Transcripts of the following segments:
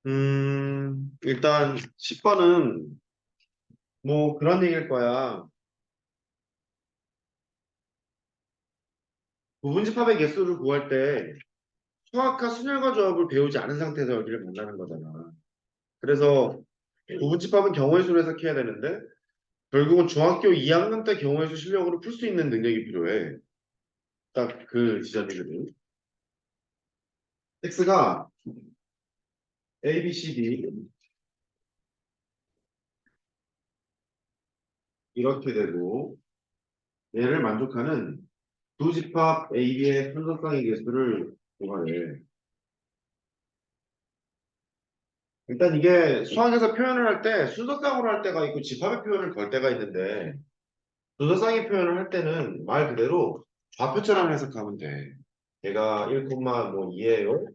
일단 10번은 뭐 그런 얘기일 거야. 부분집합의 개수를 구할 때 수학과 순열과 조합을 배우지 않은 상태에서 여기를 만나는 거잖아. 그래서 부분집합은 경우의 수로 해석해야 되는데 결국은 중학교 2학년 때 경우의 수 실력으로 풀 수 있는 능력이 필요해. 딱 그 지점이거든. x가 a, b, c, d 이렇게 되고 얘를 만족하는 두 집합 a, b의 순서쌍의 개수를 구하래. 일단 이게 수학에서 표현을 할 때 순서쌍으로 할 때가 있고 집합의 표현을 걸 때가 있는데 순서쌍의 표현을 할 때는 말 그대로 좌표처럼 해석하면 돼. 얘가 1,2예요.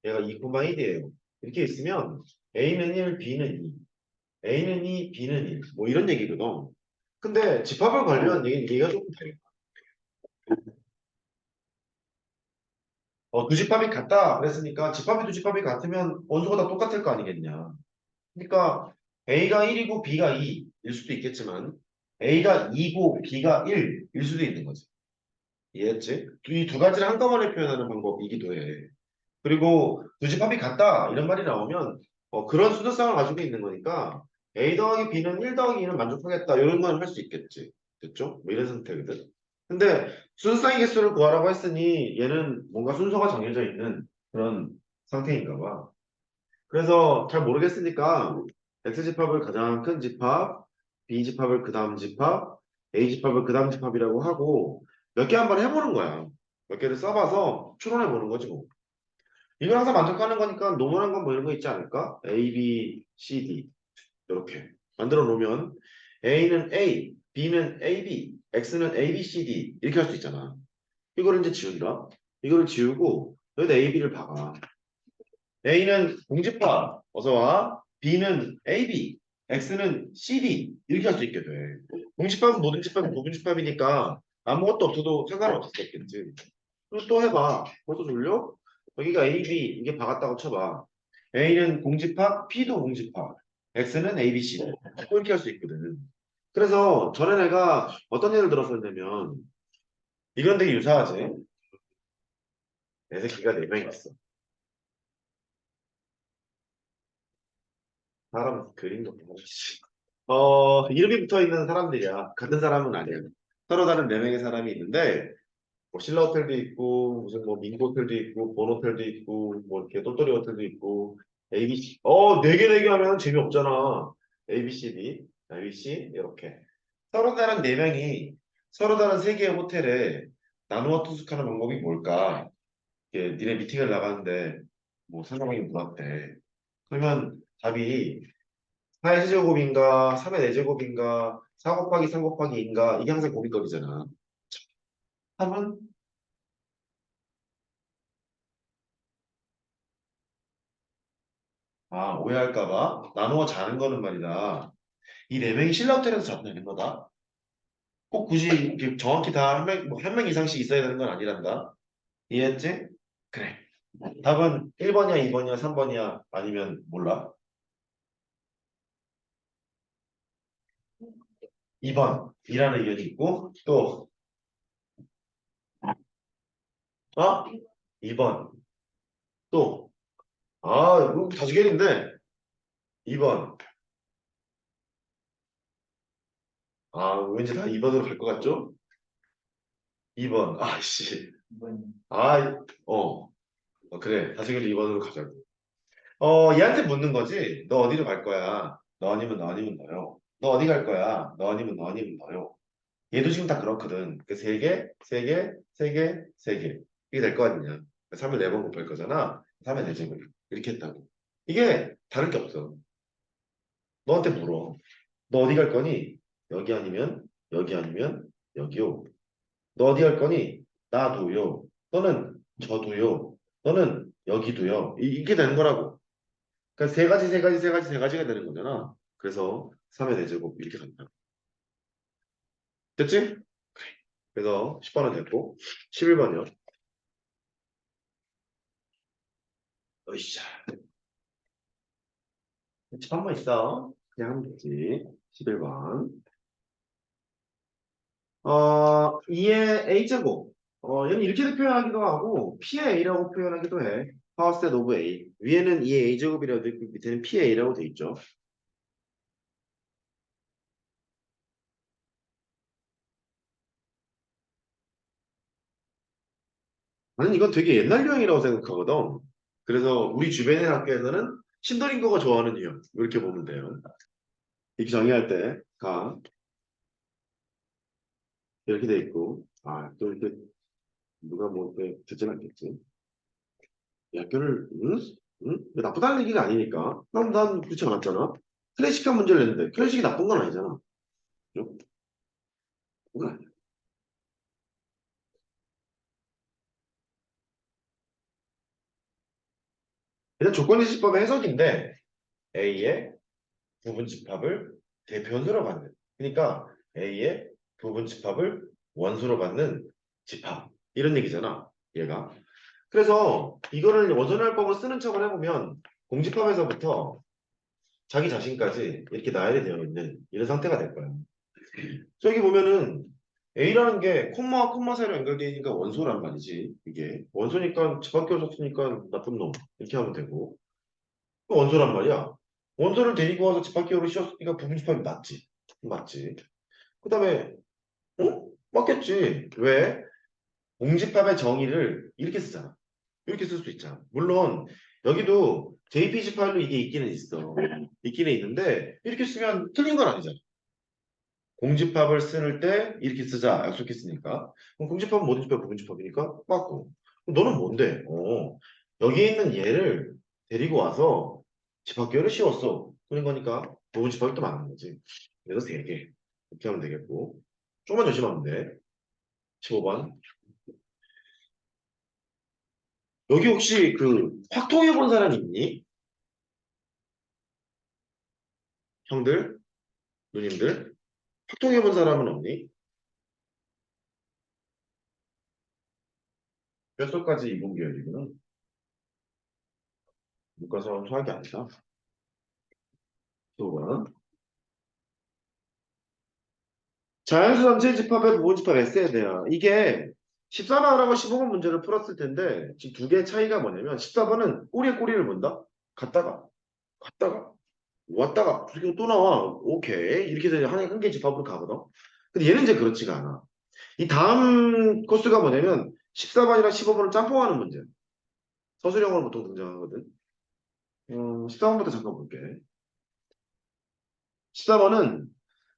얘가 2,1이에요. 이렇게 있으면 A는 1, B는 2. A는 2, B는 1. 뭐 이런 얘기거든. 근데 집합을 관련한 얘기가 조금 달라. 두 집합이 같다 그랬으니까 집합이 두 집합이 같으면 원소가 다 똑같을 거 아니겠냐. 그러니까 A가 1이고 B가 2일 수도 있겠지만 A가 2고 B가 1일 수도 있는 거지. 이해했지? 이 두 가지를 한꺼번에 표현하는 방법이기도 해. 그리고 두 집합이 같다 이런 말이 나오면 그런 순서상을 가지고 있는 거니까 A 더하기 B는 1 더하기 2는 만족하겠다 이런 건 할 수 있겠지. 됐죠? 뭐 이런 상태거든. 근데 순서상의 개수를 구하라고 했으니 얘는 뭔가 순서가 정해져 있는 그런 상태인가 봐. 그래서 잘 모르겠으니까 X집합을 가장 큰 집합, B집합을 그 다음 집합, A집합을 그 다음 집합이라고 하고 몇 개 한번 해보는 거야. 몇 개를 써봐서 추론해 보는 거지 뭐. 이걸 항상 만족하는 거니까 노멀한 건 뭐 이런 거 있지 않을까? A, B, C, D 이렇게 만들어 놓으면 A는 A, B는 AB, X는 A, B, C, D 이렇게 할 수 있잖아. 이거를 이제 지운다. 이거를 지우고 여기다 A, B를 박아. A는 공집합, 어서 와. B는 AB, X는 CD 이렇게 할 수 있게 돼. 공집합은 모든 집합이 부분집합이니까 아무것도 없어도 상관없었겠지. 그리고 또 해봐. 그것도 돌려? 여기가 AB 이게 박았다고 쳐봐. A는 공집합, B도 공집합, X는 ABC 이렇게 할 수 있거든. 그래서 전에 내가 어떤 예를 들었었냐면 이건 되게 유사하지. 내 새끼가 4명 있어. 사람 그림도 보지. 이름이 붙어 있는 사람들이야. 같은 사람은 아니야. 서로 다른 4명의 사람이 있는데, 뭐 신라 호텔도 있고, 무슨 뭐 민고 호텔도 있고, 본 호텔도 있고, 뭐 이렇게 또또리 호텔도 있고, ABC. 4개 하면 재미없잖아. ABCD, ABC, 이렇게. 서로 다른 4명이 서로 다른 3개의 호텔에 나누어 투숙하는 방법이 뭘까? 이게 니네 미팅을 나가는데, 뭐 상대방이 물었대. 그러면 답이 4의 제곱인가 3의 4제곱인가 4 곱하기 3 곱하기 2인가 이게 항상 고민거리잖아. 3은 오해할까 봐 나누어 자는 거는 말이다. 이 4명이 신라 호텔에서 자도 되는 거다. 꼭 굳이 이렇게 정확히 다 한 명 이상씩 있어야 되는 건 아니란다. 이해했지? 그래. 답은 1번이야 2번이야 3번이야 아니면 몰라. 2번 이라는 의견이 있고 또 2번 또 이거 다수결인데 2번 왠지 다 2번으로 갈 것 같죠? 2번. 아씨. 아, 어. 그래. 다시금 2번으로 가자고. 얘한테 묻는 거지. 너 어디로 갈 거야? 너 아니면 너 아니면 너요. 너 어디 갈 거야? 너 아니면 너 아니면 너요. 얘도 지금 다 그렇거든. 그 세 개, 세 개, 세 개, 세 개. 이게 될 거 아니냐. 3을 4번 곱할 거잖아. 3의 4제곱. 이렇게 했다고. 이게 다를 게 없어. 너한테 물어. 너 어디 갈 거니? 여기 아니면 여기요. 너 어디 갈 거니? 나도요. 너는 저도요. 너는 여기도요. 이게 되는 거라고. 그러니까 세 가지, 세 가지, 세 가지, 세 가지가 되는 거잖아. 그래서 3의 대제곱 이렇게 간다. 됐지? 그래서 10번은 됐고 11번이요. 으쌰. 집합만 있어. 그냥 하면 되지. 11번. 2의 A제곱. 얘는 이렇게 표현하기도 하고, P의 A라고 표현하기도 해. 파워셋 오브 A. 위에는 2의 A제곱이라고 돼 있고, 밑에는 P의 A라고 돼 있죠. 나는 이건 되게 옛날 유형이라고 생각하거든. 그래서 우리 주변의 학교에서는 신도림거가 좋아하는 유형. 이렇게 보면 돼요. 이렇게 정의할 때, 가, 이렇게 돼 있고, 또 이렇게 누가 뭐, 이렇게 듣진 않겠지. 이 학교를, 응? 응? 나쁘다는 얘기가 아니니까. 난 그렇지 않았잖아. 클래식한 문제를 냈는데, 클래식이 나쁜 건 아니잖아. 그죠? 그건 아니야. 일단 조건지집합의 해석인데, A의 부분집합을 대변수로 받는. 그러니까 A의 부분집합을 원수로 받는 집합. 이런 얘기잖아. 얘가. 그래서 이거를 원선활법으로 쓰는 척을 해보면 공집합에서부터 자기 자신까지 이렇게 나열이 되어 있는 이런 상태가 될 거야. 저기 보면은 A라는 게 콤마와 콤마 사이로 연결되어 있으니까 원소란 말이지. 이게 원소니까 집합 씌웠으니까 나쁜 놈 이렇게 하면 되고 또 원소란 말이야. 원소를 데리고 와서 집합기호를 씌웠으니까 부분집합이 맞지. 맞지. 그 다음에 맞겠지. 왜? 공집합의 정의를 이렇게 쓰잖아. 이렇게 쓸 수 있잖아. 물론 여기도 JPG 파일로 이게 있기는 있어. 있기는 있는데 이렇게 쓰면 틀린 건 아니잖아. 공집합을 쓸 때 이렇게 쓰자 약속했으니까. 그럼 공집합은 모든 집합 부분집합이니까 맞고. 그럼 너는 뭔데? 여기에 있는 얘를 데리고 와서 집합계열을 씌웠어. 그런 거니까 부분집합이 또 맞는 거지. 그래서 3개. 이렇게 하면 되겠고. 조금만 조심하면 돼. 15번. 여기 혹시 그 확통해 본 사람 있니? 형들? 누님들? 확통해 본 사람은 없니? 몇 살까지 이분계열이구나. 문과서 수학이 아니다. 15번. 자연수 전체 집합의 부분 집합 S에 대한 이게 14번하고 15번 문제를 풀었을 텐데 지금 두 개의 차이가 뭐냐면 14번은 꼬리에 꼬리를 문다. 갔다가 왔다가 그리고 또 나와. 오케이 이렇게 해서 한 개 집합으로 가거든. 근데 얘는 이제 그렇지가 않아. 이 다음 코스가 뭐냐면 14번이랑 15번을 짬뽕하는 문제. 서술형으로 보통 등장하거든. 14번부터 잠깐 볼게. 14번은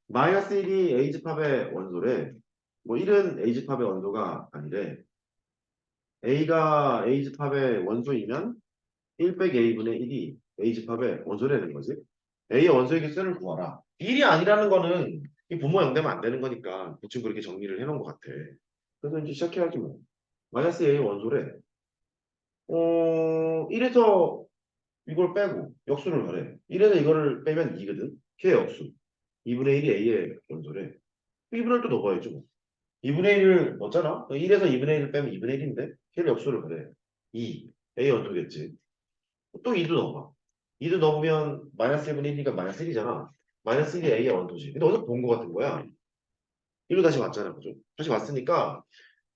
마이너스 1이 A집합의 원소래. 뭐 1은 A집합의 원소가 아니래. A가 A집합의 원소이면 1 빼기 A분의 1이 A집합의 원소라는 거지. A의 원소의 개수를 구하라. 1이 아니라는 거는 이 분모 0되면 안 되는 거니까 대충 그렇게 정리를 해놓은 것 같아. 그래서 이제 시작해야지 뭐. 마이너스 A의 원소래. 1에서 이걸 빼고 역수를 하래. 1에서 이거를 빼면 2거든. 걔 역수. 2분의 1이 A의 원소래. 2분의 1도 넣어봐야죠. 뭐. 2분의 1을 넣었잖아. 1에서 2분의 1을 빼면 2분의 1인데 걔를 역수를 그래. 2. A 원소겠지. 또 2도 넣어봐. 2도 넣으면 마이너스 1분의 1이니까 마이너스 1이잖아. 마이너스 1이 A의 원소지. 근데 어디서 본 거 같은 거야. 1로 다시 왔잖아. 그죠? 다시 왔으니까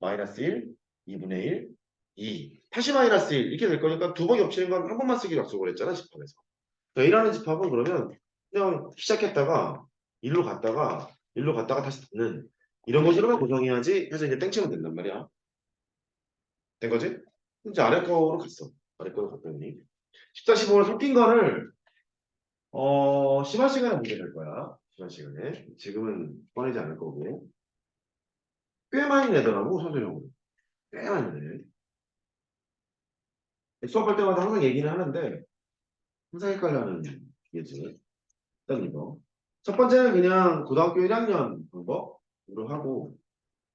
마이너스 1, 2분의 1, 2. 다시 마이너스 1. 이렇게 될 거니까 두 번 겹치는 건 한 번만 쓰기로 약속을 했잖아. 집합에서. A라는 집합은 그러면 그냥 시작했다가 1로 갔다가 다시 듣는 이런 것으로만 구성해야지 해서 이제 땡치면 된단 말이야. 된 거지? 이제 아래 거로 갔어. 아래 거로 갔더니 14, 15를 섞인 거를 심한 시간에 보게 될 거야. 심한 시간에. 지금은 꺼내지 않을 거고. 꽤 많이 내더라고, 선생님은. 꽤 많이 내. 수업할 때마다 항상 얘기는 하는데 항상 헷갈려하는 얘지. 일단 이거. 첫 번째는 그냥 고등학교 1학년 방법으로 하고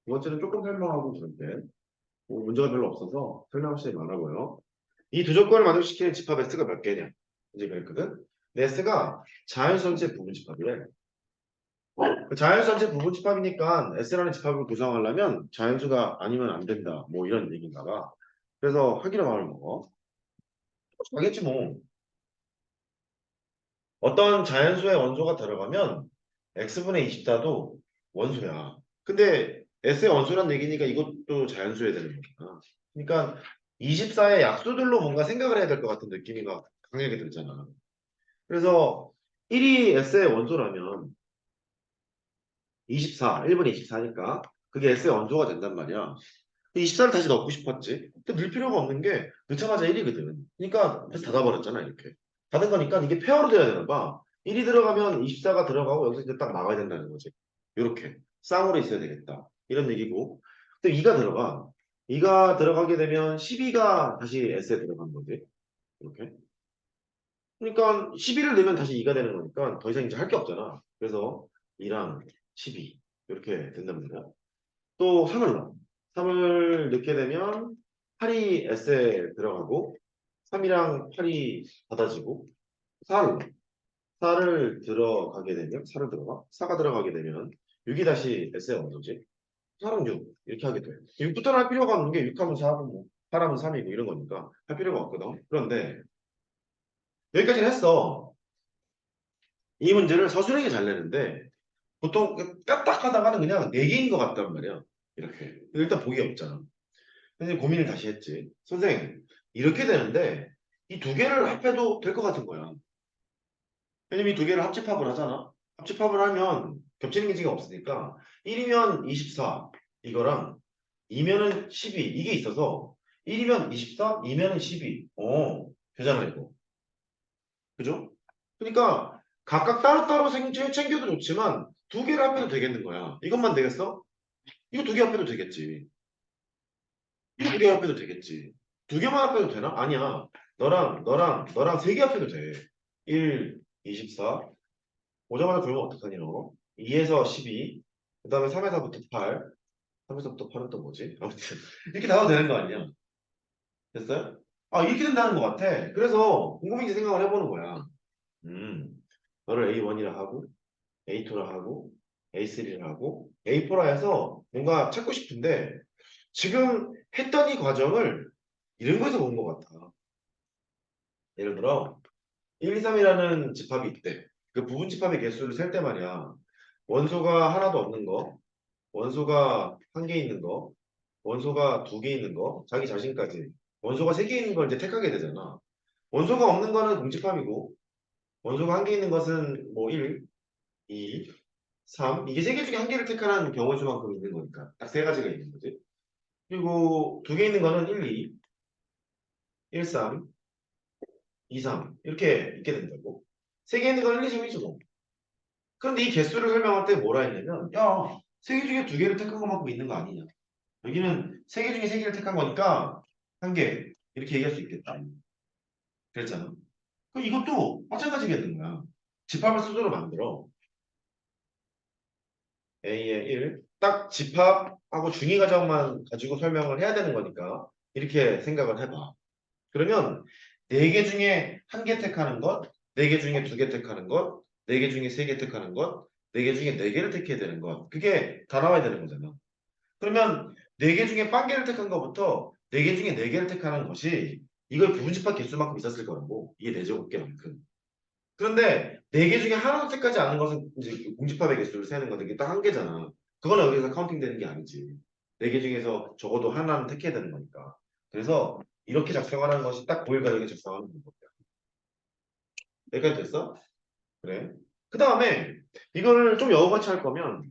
두 번째는 조금 설명하고 그런데 뭐 문제가 별로 없어서 설명할 시간이 많아고요. 이 두 조건을 만족시키는 집합 S가 몇 개냐? 이제 그랬거든. 네, S가 자연수전체 부분 집합이래. 그 자연수전체 부분 집합이니까 S라는 집합을 구성하려면 자연수가 아니면 안 된다. 뭐 이런 얘기인가 봐. 그래서 하기로 마음을 먹어. 알겠지 뭐. 어떤 자연수의 원소가 들어가면 x분의 24도 원소야. 근데 s의 원소란 얘기니까 이것도 자연수여야 되는 거잖아. 그러니까 24의 약수들로 뭔가 생각을 해야 될 것 같은 느낌이 막 강하게 들잖아. 그래서 1이 s의 원소라면 24, 1분의 24니까 그게 s의 원소가 된단 말이야. 24를 다시 넣고 싶었지. 근데 넣을 필요가 없는 게 넣자마자 1이거든. 그러니까 다시 닫아버렸잖아, 이렇게. 닫은 거니까 이게 페어로 돼야 되나 봐. 1이 들어가면 24가 들어가고 여기서 이제 딱 나와야 된다는 거지. 이렇게. 쌍으로 있어야 되겠다. 이런 얘기고. 근데 2가 들어가. 2가 들어가게 되면 12가 다시 S에 들어간 거지. 이렇게. 그러니까 12를 넣으면 다시 2가 되는 거니까 더 이상 이제 할 게 없잖아. 그래서 2랑 12. 이렇게 된단 말이야. 또 3을 넣어. 3을 넣게 되면 8이 S에 들어가고 3이랑 8이 닫아지고 4를 넣어. 4를 들어가게 되면 4를 들어가 4가 들어가게 되면 6이 다시 S의 원소지. 4랑 6 이렇게 하게 돼. 6부터는 할 필요가 없는 게 6하면 4하고 뭐 8하면 3이고 이런 거니까 할 필요가 없거든. 그런데 여기까지는 했어. 이 문제를 서술하게 잘 내는데 보통 까딱하다가는 그냥 4개인 것 같단 말이야. 이렇게. 일단 보기 없잖아. 선생님 고민을 다시 했지. 선생님, 이렇게 되는데 이 두 개를 합해도 될 것 같은 거야. 왜냐면 이 두 개를 합집합을 하잖아. 합집합을 하면 겹치는 게 지금 없으니까 1이면 24 이거랑 2면은 12 이게 있어서 1이면 24, 2면은 12. 되잖아 이거. 그죠? 그러니까 각각 따로따로 챙겨도 좋지만 두 개를 합해도 되겠는 거야. 이것만 되겠어? 이거 두 개 합해도 되겠지. 이거 두 개 합해도 되겠지. 두 개만 합해도 되나? 아니야. 너랑 세 개 합해도 돼. 1, 24. 오자마자 그러면 어떡하니 너? 2에서 12. 그 다음에 3에서부터 8. 3에서부터 8은 또 뭐지? 아무튼 이렇게 나와도 되는 거 아니야? 됐어요? 아 이렇게 된다는 것 같아. 그래서 곰곰이 생각을 해보는 거야. 음, 너를 A1이라 하고 A2라 하고 A3라 하고 A4라 해서 뭔가 찾고 싶은데 지금 했던 이 과정을 이런 거에서 본 것 같아. 예를 들어 1, 2, 3이라는 집합이 있대. 그 부분 집합의 개수를 셀 때 말이야. 원소가 하나도 없는 거, 원소가 한 개 있는 거, 원소가 두 개 있는 거, 자기 자신까지. 원소가 세 개 있는 걸 이제 택하게 되잖아. 원소가 없는 거는 공집합이고, 원소가 한 개 있는 것은 뭐 1, 2, 3. 이게 세 개 중에 한 개를 택하는 경우 수만큼 있는 거니까. 딱 세 가지가 있는 거지. 그리고 두 개 있는 거는 1, 2, 1, 3, 2, 3. 이렇게 있게 된다고. 세 개 있는 건 1, 2, 3이죠. 그런데 이 개수를 설명할 때 뭐라 했냐면, 야, 세 개 중에 두 개를 택한 것만큼 있는 거 아니냐. 여기는 세 개 중에 세 개를 택한 거니까 한 개. 이렇게 얘기할 수 있겠다. 그랬잖아. 그럼 이것도 마찬가지겠는 거야. 집합을 스스로 만들어. A의 1. 딱 집합하고 중위 과정만 가지고 설명을 해야 되는 거니까 이렇게 생각을 해봐. 그러면 네 개 중에 한 개 택하는 것, 네 개 중에 두 개 택하는 것, 네 개 중에 세 개 택하는 것, 네 개 중에 네 개를 택해야 되는 것. 그게 다 나와야 되는 거잖아. 그러면 네 개 중에 빵 개를 택한 것부터 네 개 중에 네 개를 택하는 것이 이걸 부분집합 개수만큼 있었을 거라고. 이게 네 제곱개만큼. 그런데 네 개 중에 하나도 택하지 않은 것은 이제 공집합의 개수를 세는 건데 이게 딱 한 개잖아. 그거는 여기서 카운팅 되는 게 아니지. 네 개 중에서 적어도 하나는 택해야 되는 거니까. 그래서 이렇게 작성하는 것이 딱 고일 가정에 작성하는 거야. 여기까지 됐어? 그래. 그 다음에 이거를 좀 여우같이 할 거면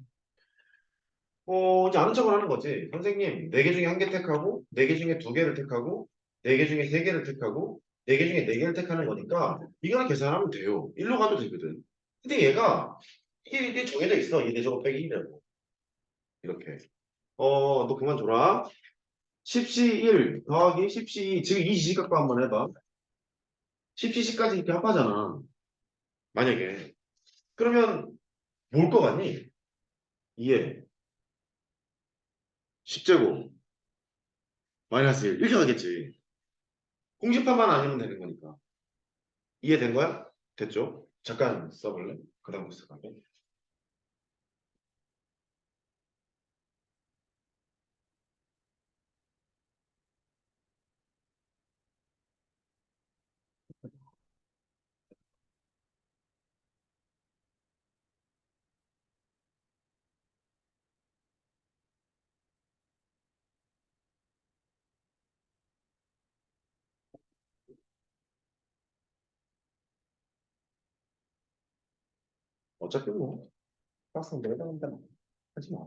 이제 아는 척을 하는 거지. 선생님, 네 개 중에 한 개 택하고, 네 개 중에 두 개를 택하고, 네 개 중에 세 개를 택하고, 네 개 중에 네 개를 택하는 거니까, 이거는 계산하면 돼요. 일로 가도 되거든. 근데 얘가, 이게 정해져 있어. 2제곱 빼기 1이라고. 이렇게. 너 그만 줘라. 10시 1 더하기 10시 2. 지금 이 지식각도 한번 해봐. 10시 10까지 이렇게 합하잖아. 만약에. 그러면, 뭘 거 같니? 2에 10제곱 마이너스 1. 이렇게 가겠지. 공식판만 아니면 되는 거니까. 이해된 거야? 됐죠? 잠깐 써볼래? 그 다음 부터 어차피 뭐 학생 내가 한다 하지 마.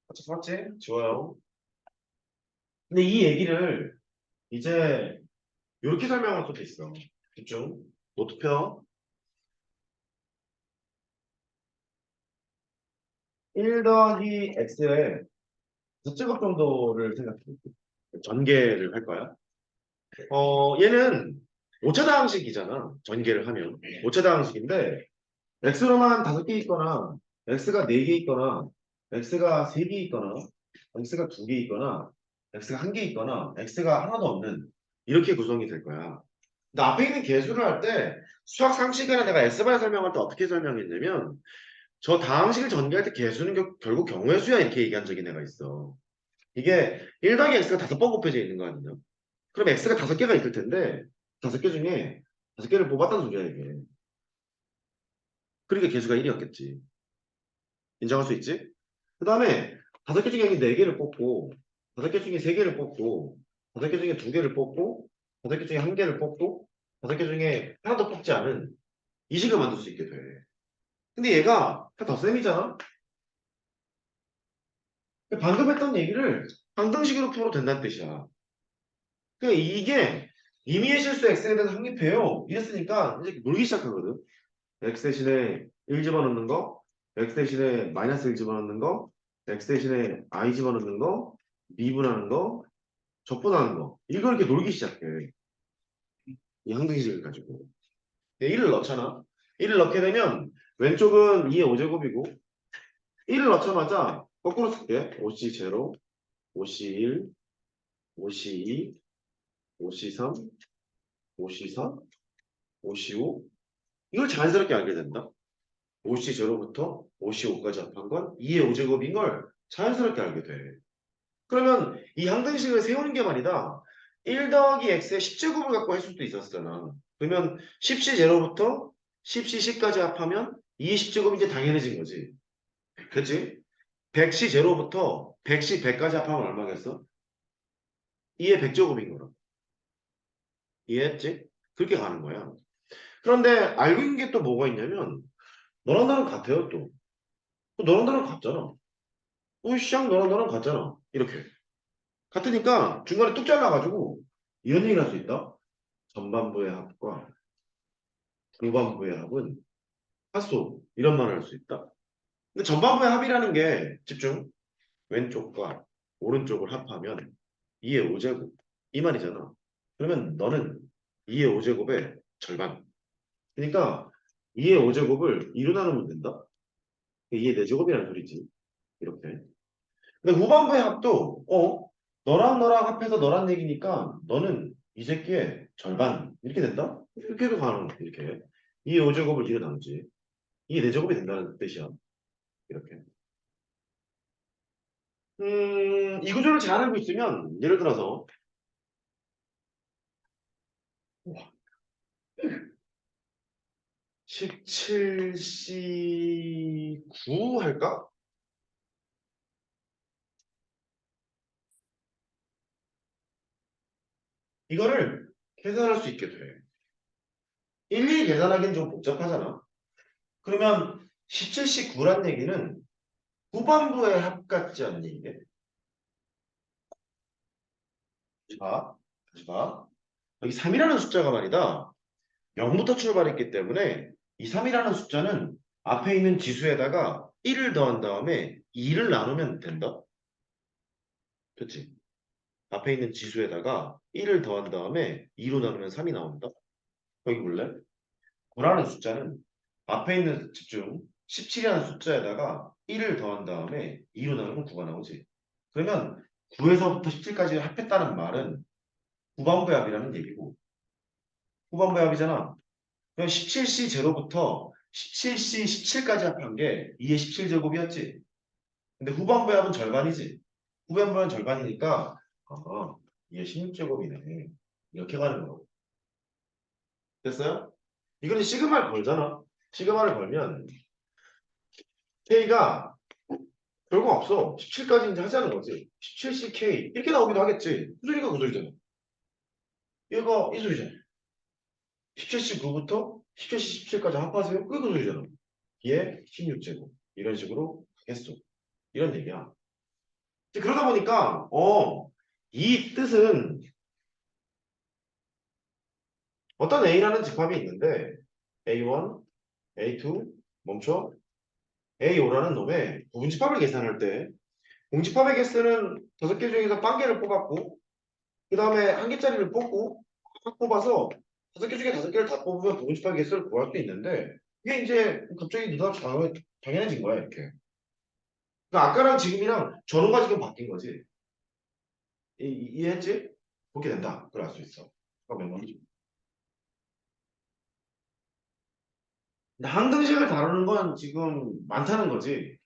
어차피 맞지? 좋아요. 근데 이 얘기를 이제 이렇게 설명할 수도 있어. 집중. 노트표 1 더하기 x의 제곱 정도를 생각해. 전개를 할 거야. 얘는 오차다항식이잖아. 전개를 하면. 오차다항식인데 x로만 5개 있거나 x가 4개 있거나 x가 3개 있거나 x가 2개 있거나 x가 1개 있거나 x가 하나도 없는 이렇게 구성이 될 거야. 근데 앞에 있는 계수를 할 때 수학 상식에는 내가 S발 설명할 때 어떻게 설명했냐면 저 다항식을 전개할 때 계수는 결국 경우의 수야 이렇게 얘기한 적이 내가 있어. 이게 1 더하기 x가 5번 곱해져 있는 거 아니냐? 그럼 x가 5개가 있을 텐데 5개 중에 5개를 뽑았다는 소리야 이게. 그러니까 계수가 1이었겠지. 인정할 수 있지? 그 다음에 5개 중에 4개를 뽑고 5개 중에 3개를 뽑고 5개 중에 2개를 뽑고 5개 중에 1개를 뽑고 5개 중에 하나도 뽑지 않은 이 식을 만들 수 있게 돼. 근데 얘가 다 덧셈이잖아? 방금 했던 얘기를 방정식으로 풀어도 된다는 뜻이야. 그러니까 이게 임의의 실수 x에 대해서 확립해요. 이랬으니까 이제 놀기 시작하거든. x 대신에 1 집어넣는 거, x 대신에 마이너스 1 집어넣는 거, x 대신에 i 집어넣는 거, 미분하는 거, 적분하는 거. 이걸 이렇게 놀기 시작해. 이 항등식을 가지고. 1을 넣잖아. 1을 넣게 되면 왼쪽은 2의 5제곱이고 1을 넣자마자 거꾸로 쓸게. 5c 제로, 5c 1, 5c 2, 5c 3, 5c 4, 5c 5. 이걸 자연스럽게 알게 된다. 5c 제로부터 5c 5까지 합한 건 2의 5제곱인 걸 자연스럽게 알게 돼. 그러면 이 항등식을 세우는 게 말이다. 1 더하기 x의 10제곱을 갖고 할 수도 있었잖아. 그러면 10c 제로부터 10c 10까지 합하면 2의 10제곱이 이제 당연해진 거지. 그치? 100c 제로부터 100c 100까지 합하면 얼마겠어? 2의 100제곱인 거라. 이해했지? 그렇게 가는 거야. 그런데 알고 있는 게 또 뭐가 있냐면 너랑 나랑 같아요 또. 또 너랑 나랑 같잖아. 으쌰 너랑 나랑 같잖아. 이렇게. 같으니까 중간에 뚝 잘라가지고 이런 얘기를 할 수 있다. 전반부의 합과 후반부의 합은 핫소 이런 말을 할 수 있다. 근데 전반부의 합이라는 게 집중 왼쪽과 오른쪽을 합하면 2의 5제곱 이 말이잖아. 그러면 너는 2의 5제곱의 절반. 그러니까 2의 5제곱을 2로 나누면 된다. 2의 4제곱이라는 소리지. 이렇게. 근데 후반부의 합도 너랑 너랑 합해서 너란 얘기니까 너는 이 새끼의 절반 이렇게 된다? 이렇게도 가능 이렇게 2의 5제곱을 2로 나누지 2의 4제곱이 된다는 뜻이야 이렇게 이 구조를 잘 알고 있으면 예를 들어서 17C9 할까? 이거를 계산할 수 있게 돼 일일이 계산하기는 좀 복잡하잖아 그러면 17C9란 얘기는 후반부의 합 같지 않니 이게? 자, 다시 봐. 여기 3이라는 숫자가 말이다. 0부터 출발했기 때문에 이 3이라는 숫자는 앞에 있는 지수에다가 1을 더한 다음에 2를 나누면 된다. 그치? 앞에 있는 지수에다가 1을 더한 다음에 2로 나누면 3이 나온다. 여기 볼래? 9라는 숫자는 앞에 있는 집중 17이라는 숫자에다가 1을 더한 다음에 2로 나누면 9가 나오지. 그러면 9에서부터 17까지 합했다는 말은 후반부의 합이라는 얘기고 후반부의 합이잖아. 그럼 17C 제로부터 17C 17까지 합한 게 2의 17제곱이었지. 근데 후반부의 합은 절반이지. 후반부는 절반이니까 2의 16제곱이네. 이렇게 가는 거고. 됐어요? 이거는 시그마를 걸잖아. 시그마를 걸면 K가 별거 없어. 17까지 이제 하자는 거지. 17CK 이렇게 나오기도 하겠지. 그 소리가 그 소리잖아. 얘가 이 소리잖아. 17C9부터 10제곱 17까지 합하세요? 그게 그 소리잖아. b의 16제곱. 이런 식으로 가겠어. 이런 얘기야. 이제 그러다 보니까 이 뜻은 어떤 A라는 집합이 있는데 A1, A2 멈춰 A5라는 놈의 부분집합을 계산할 때 공집합의 개수는 5개 중에서 반 개를 뽑았고 그 다음에 한 개짜리를 뽑고 확 뽑아서 5개 중에 5개를 다 뽑으면 부분집합의 개수를 구할 수 있는데 이게 이제 갑자기 느닷없이 당연해진 거야 이렇게. 그러니까 아까랑 지금이랑 전후가 지금 바뀐 거지. 이해했지? 그렇게 된다. 그럴 수 있어. 그러면 근데 항등식을 다루는 건 지금 많다는 거지.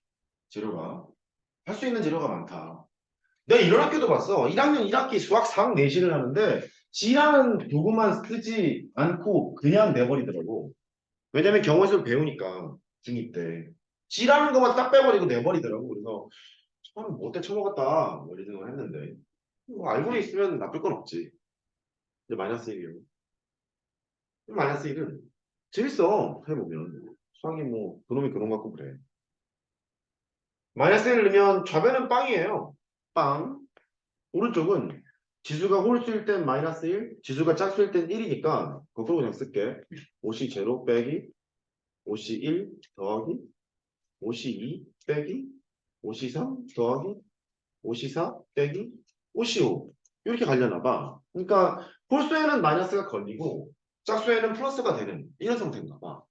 재료가. 할 수 있는 재료가 많다. 내가 이런 학교도 봤어. 1학년 1학기 수학 4학 내신을 하는데 G라는 도구만 쓰지 않고 그냥 내버리더라고. 왜냐면 경우에서 배우니까 중2 때. G라는 것만 딱 빼버리고 내버리더라고. 그래서 참 못돼 쳐먹었다. 뭐 이런 생각을 했는데 뭐 알고는 있으면 나쁠 건 없지. 이제 마이너스 1이요. 마이너스 1은 재밌어. 해보면. 수학이 뭐 그놈이 그놈 같고 그래. 마이너스 1을 넣으면 좌변은 빵이에요. 빵. 오른쪽은 지수가 홀수일 땐 마이너스 1, 지수가 짝수일 땐 1이니까 거꾸로 그냥 쓸게. 5시 제로 빼기 5시 1 더하기 5시 2 빼기 5시 3 더하기 5시 4 빼기 5시 5 이렇게 가려나 봐. 그러니까 홀수에는 마이너스가 걸리고 짝수에는 플러스가 되는 이런 상태인가 봐.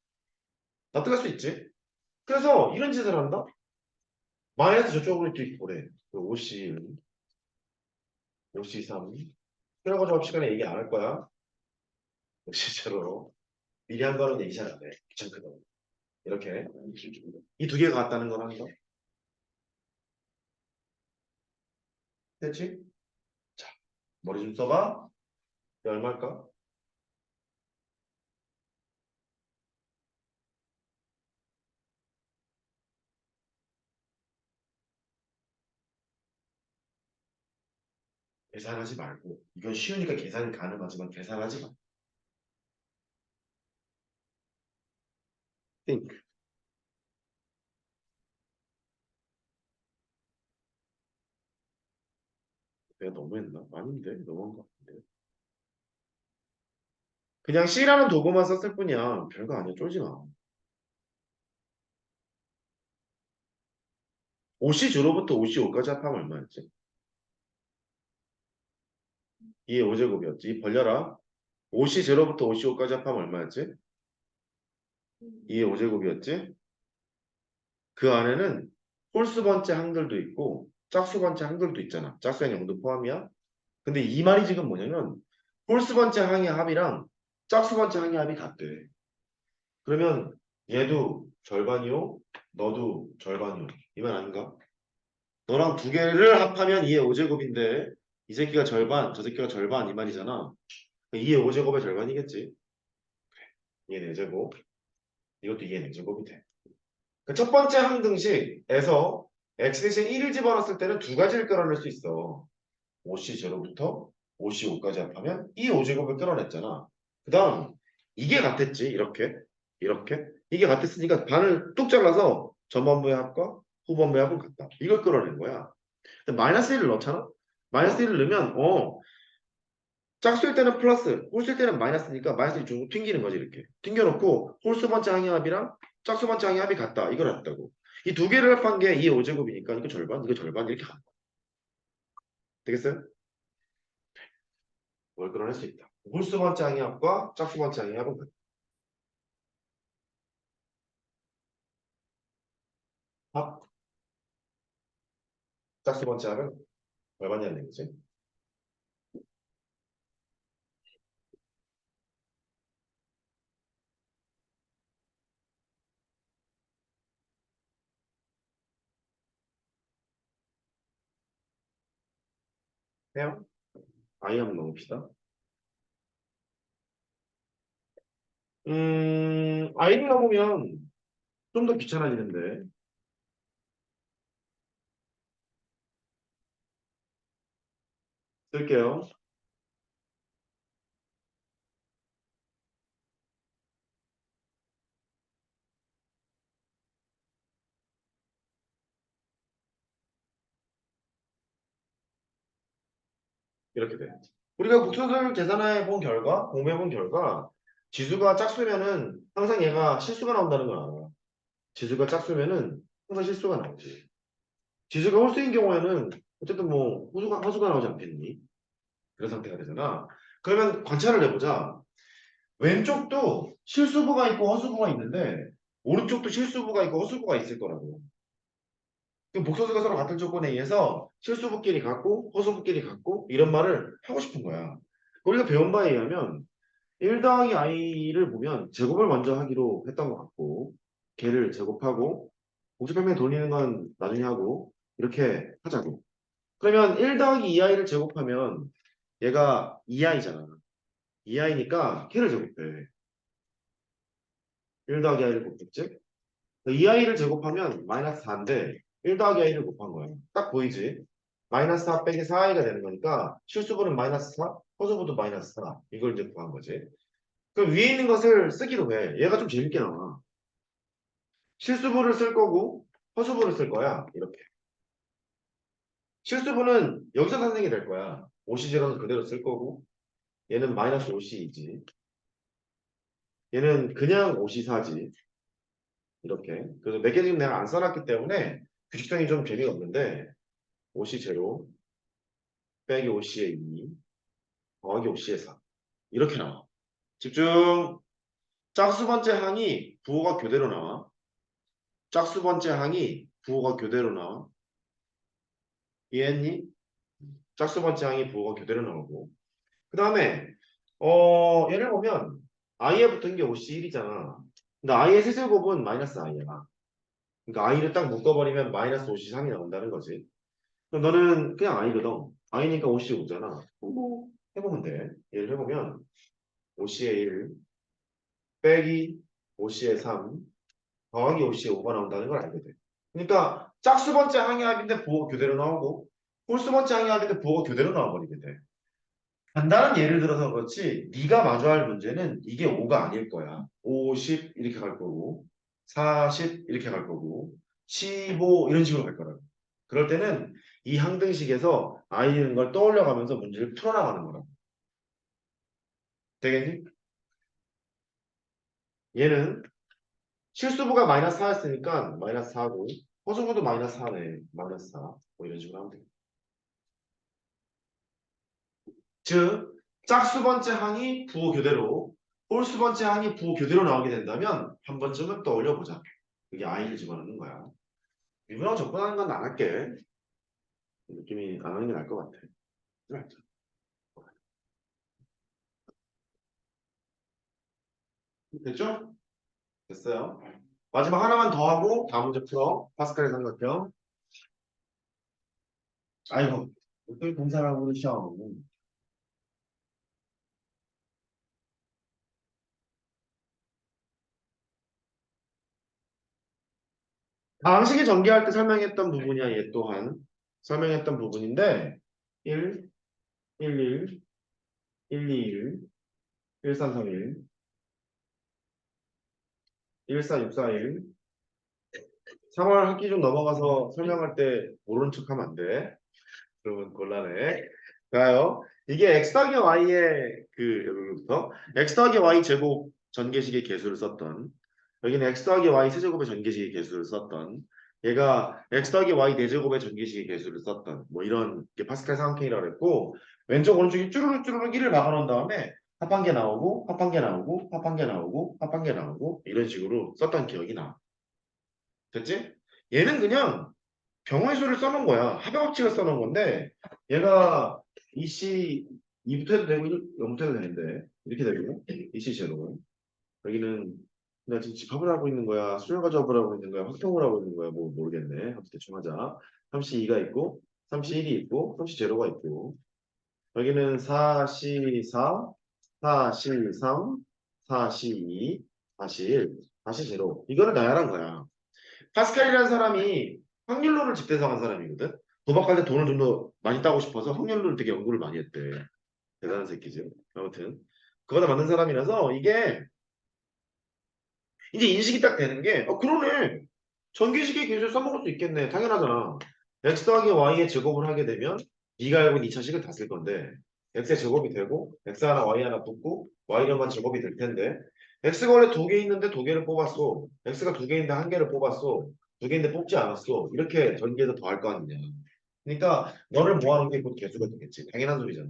납득할 수 있지? 그래서 이런 짓을 한다? 마이너스 저쪽으로 또 보래. 5시 1, 5시 3 그래가지고 저업 시간에 얘기 안 할 거야. 실제로. 미리 한 거는 얘기 잘 안 해. 귀찮거든. 이렇게. 이 두 개가 같다는 건 하는 거. 됐지? 자, 머리 좀 써봐. 이게 얼마일까? 계산하지 말고. 이건 쉬우니까 계산이 가능하지만 계산하지 마. think. 내가 너무했나? 아닌데? 너무한 것 같은데. 그냥 C라는 도구만 썼을 뿐이야. 별거 아니야. 쫄지 마. 5C0부터 5C5까지 합하면 얼마였지? 2의 5제곱이었지. 벌려라. 5C0부터 5C5까지 합하면 얼마였지? 2의 5제곱이었지? 그 안에는 홀수 번째 항들도 있고 짝수 번째 항들도 있잖아. 짝수의 0도 포함이야. 근데 이 말이 지금 뭐냐면 홀수 번째 항의 합이랑 짝수 번째 항의 합이 같대. 그러면 얘도 절반이요. 너도 절반이요. 이 말 아닌가? 너랑 두 개를 합하면 2의 5제곱인데 이 새끼가 절반, 저 새끼가 절반 이 말이잖아. 2의 5제곱의 절반이겠지. 2의 4제곱. 이것도 2의 4제곱이 돼. 그첫 번째 항등식에서 x 대신 1을 집어넣었을 때는 두 가지를 끌어낼 수 있어. 5C0부터 5C5까지 합하면 이 5제곱을 끌어냈잖아. 그 다음 이게 같았지. 이렇게 이렇게 이게 같았으니까 반을 뚝 잘라서 전반부의 합과 후반부의 합은 같다. 이걸 끌어낸 거야. 근데 마이너스 1을 넣잖아. 마이너스 1을 넣으면 짝수일 때는 플러스, 홀수일 때는 마이너스니까 마이너스 1 주고 튕기는 거지 이렇게. 튕겨놓고 홀수 번째 항의합이랑 짝수 번째 항의합이 같다. 이걸 했다고. 이 두 개를 합한 게 2의 5제곱이니까 이거 절반, 이거 절반 이렇게 가는 거야. 되겠어요? 뭘 끌어낼 수 있다. 홀수 번째 항의합과 짝수 번째 항의합은 같다. 합, 짝수 번째 합은 얼마냐는 얘기지. 해요? 아이 한번 넣읍시다. 아이를 넣으면 좀 더 귀찮아지는데. 쓸게요. 이렇게 돼. 우리가 복소설 계산해 본 결과, 공부해 본 결과, 지수가 짝수면은 항상 얘가 실수가 나온다는 걸 알아. 지수가 짝수면은 항상 실수가 나오지. 지수가 홀수인 경우에는 어쨌든 뭐 허수가 나오지 않겠니? 그런 상태가 되잖아. 그러면 관찰을 해보자. 왼쪽도 실수부가 있고 허수부가 있는데 오른쪽도 실수부가 있고 허수부가 있을 거라고. 그 복소수가 서로 같은 조건에 의해서 실수부끼리 같고 허수부끼리 같고 이런 말을 하고 싶은 거야. 우리가 배운 바에 의하면 1 더하기 i를 보면 제곱을 먼저 하기로 했던 것 같고 걔를 제곱하고 복수평면 돌리는 건 나중에 하고 이렇게 하자고. 그러면 1 더하기 2i를 제곱하면 얘가 2i잖아. 2i니까 걔를 제곱해. 1 더하기 i를 곱했지? 2i를 제곱하면 마이너스 4인데 1 더하기 i를 곱한 거야. 딱 보이지? 마이너스 4 빼기 4i가 되는 거니까 실수분은 마이너스 4, 허수분도 마이너스 4. 이걸 이제 구한 거지. 그럼 위에 있는 것을 쓰기도 해. 얘가 좀 재밌게 나와. 실수분을 쓸 거고 허수분을 쓸 거야. 이렇게. 실수분은 여기서 탄생이 될 거야. 5C0는 그대로 쓸 거고 얘는 마이너스 5C이지. 얘는 그냥 5C4지. 이렇게. 그래서 몇 개 지금 내가 안 써놨기 때문에 규칙성이 좀 재미가 없는데 5C0 빼기 5C의 2 더하기 5C의 4 이렇게 나와. 집중. 짝수 번째 항이 부호가 교대로 나와. 짝수 번째 항이 부호가 교대로 나와. 이해했니? 짝수 번째 항이 부호가 교대로 나오고 그 다음에 얘를 보면 i에 붙은 게 5C1이잖아. 근데 i의 세제곱은 마이너스 i야. 그러니까 i를 딱 묶어버리면 마이너스 5C3이 나온다는 거지. 그럼 너는 그냥 i거든. i니까 5C5잖아. 뭐 해보면 돼. 얘를 해보면 5C의 1 빼기 5C의 3 더하기 5C의 5가 나온다는 걸 알게 돼. 그러니까 짝수 번째 항의합인데 부호가 교대로 나오고 홀수 번째 항의합인데 부호가 교대로 나와버리게 돼. 간단한 예를 들어서 그렇지 네가 마주할 문제는 이게 5가 아닐 거야. 50 이렇게 갈 거고 40 이렇게 갈 거고 15 이런 식으로 갈 거라고. 그럴 때는 이 항등식에서 아이는 걸 떠올려가면서 문제를 풀어나가는 거라고. 되겠니? 얘는 실수부가 마이너스 4였으니까 마이너스 4고 허수부도 마이너스 4네. 마이너스 4. 뭐 이런 식으로 하면 돼. 즉 짝수 번째 항이 부호 교대로 홀수 번째 항이 부호 교대로 나오게 된다면 한 번쯤은 떠올려 보자. 그게 i를 집어넣는 거야. 미분하고 접근하는 건 안 할게. 느낌이 안 하는 게 나을 것 같아. 맞죠? 됐죠? 됐어요. 마지막 하나만 더 하고 다음 문제 풀어. 파스칼의 삼각형. 아이고, 또 공사라고 그러셔. 방식이 전개할 때 설명했던 부분이야. 얘 또한 설명했던 부분인데 1, 1, 1, 1, 2, 1, 1, 3, 3, 1, 1, 4, 6, 4, 1 3월 학기 좀 넘어가서 설명할 때 모르는 척 하면 안 돼. 그러면 곤란해. 가요. 이게 x 더하기 y의 여기부터 x 더하기 y 제곱 전개식의 개수를 썼던 여기는 x 더하기 y 세제곱의 전개식의 개수를 썼던 얘가 x 더하기 y 네제곱의 전개식의 개수를 썼던 뭐 이런 게 파스칼 삼각형이라고 했고 왼쪽 오른쪽이 쭈루룩 쭈루룩 1을 막아놓은 다음에 합한 개 나오고 합한 개 나오고 합한 개 나오고 합한 개 나오고 이런 식으로 썼던 기억이 나. 됐지? 얘는 그냥 병원수를 써놓은 거야. 합의법칙을 써놓은 건데 얘가 EC 2부터 해도 되고 0부터 해도 되는데 이렇게 되고 EC 제로 여기는 나 지금 집합을 하고 있는 거야 수열 가져업을 하고 있는 거야 확정을 하고 있는 거야 뭐 모르겠네. 아무튼 대충 하자. 32가 있고 31이 있고 30 제로가 있고 여기는 4C4 4C3 4C2 4C1 4C 제로 이거는 나열한 거야. 파스칼이라는 사람이 확률론을 집대성한 사람이거든. 도박할 때 돈을 좀 더 많이 따고 싶어서 확률론을 되게 연구를 많이 했대. 대단한 새끼지. 아무튼 그거다 맞는 사람이라서 이게 이제 인식이 딱 되는 게 그러네. 전기식의 계수를 써먹을 수 있겠네. 당연하잖아. x 더하기 y의 제곱을 하게 되면 B가 알고 있는 2차식을 다 쓸 건데 x의 제곱이 되고 x 하나 y 하나 붙고 y로만 제곱이 될 텐데 x가 원래 두 개 있는데 두 개를 뽑았어. x가 두 개인데 한 개를 뽑았어. 두 개인데 뽑지 않았어. 이렇게 전개해서 더할 거 아니냐. 그러니까 너를 모아놓은 게 곧 개수가 되겠지. 당연한 소리잖아.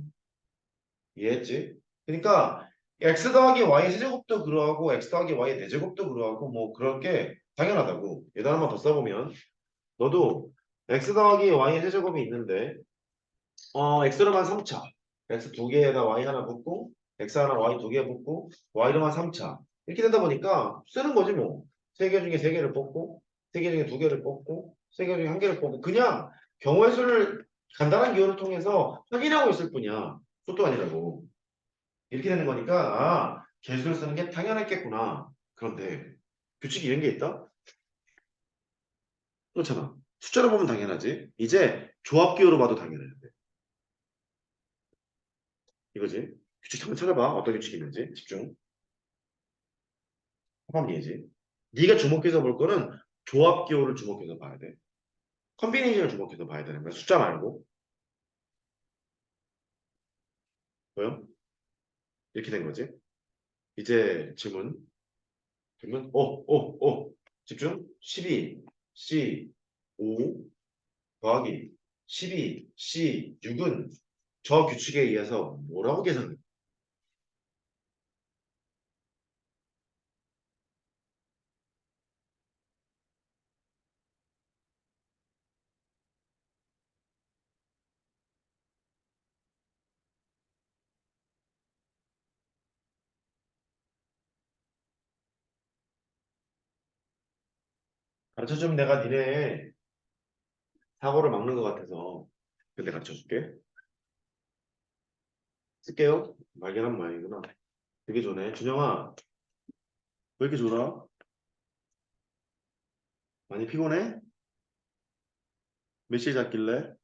이해했지? 그러니까 x 더하기 y 세제곱도 그러하고 x 더하기 y 네 제곱도 그러하고 뭐 그럴 게 당연하다고. 얘도 한번 더 써보면 너도 x 더하기 y 세제곱이 있는데 x로만 3차. x 두 개에다 y 하나 붙고 x 하나 y 두 개 붙고 y로만 3차. 이렇게 되다 보니까 쓰는 거지 뭐. 세 개 중에 세 개를 뽑고 세 개 중에 두 개를 뽑고 세 개 중에 한 개를 뽑고 그냥 경우의 수를 간단한 기호를 통해서 확인하고 있을 뿐이야. 수도 아니라고. 이렇게 되는 거니까 개수를 쓰는 게 당연했겠구나. 그런데 규칙이 이런 게 있다? 그렇잖아. 숫자로 보면 당연하지. 이제 조합 기호로 봐도 당연해야 돼. 이거지. 규칙 한번 찾아봐. 어떤 규칙이 있는지. 집중. 합합리지. 네가 주목해서 볼 거는 조합 기호를 주목해서 봐야 돼. 컨비네이션을 주목해서 봐야 되는 거야. 숫자 말고. 보여? 이렇게 된 거지. 이제 질문. 그러면 집중. 12 C 5 더하기 12 C 6은 저 규칙에 의해서 뭐라고 계산해? 가르쳐주면 내가 니네 사고를 막는 것 같아서 근데 가르쳐줄게. 쓸게요. 막연한 모양이구나. 되게 좋네. 준영아, 왜 이렇게 졸아? 많이 피곤해? 몇 시에 잤길래?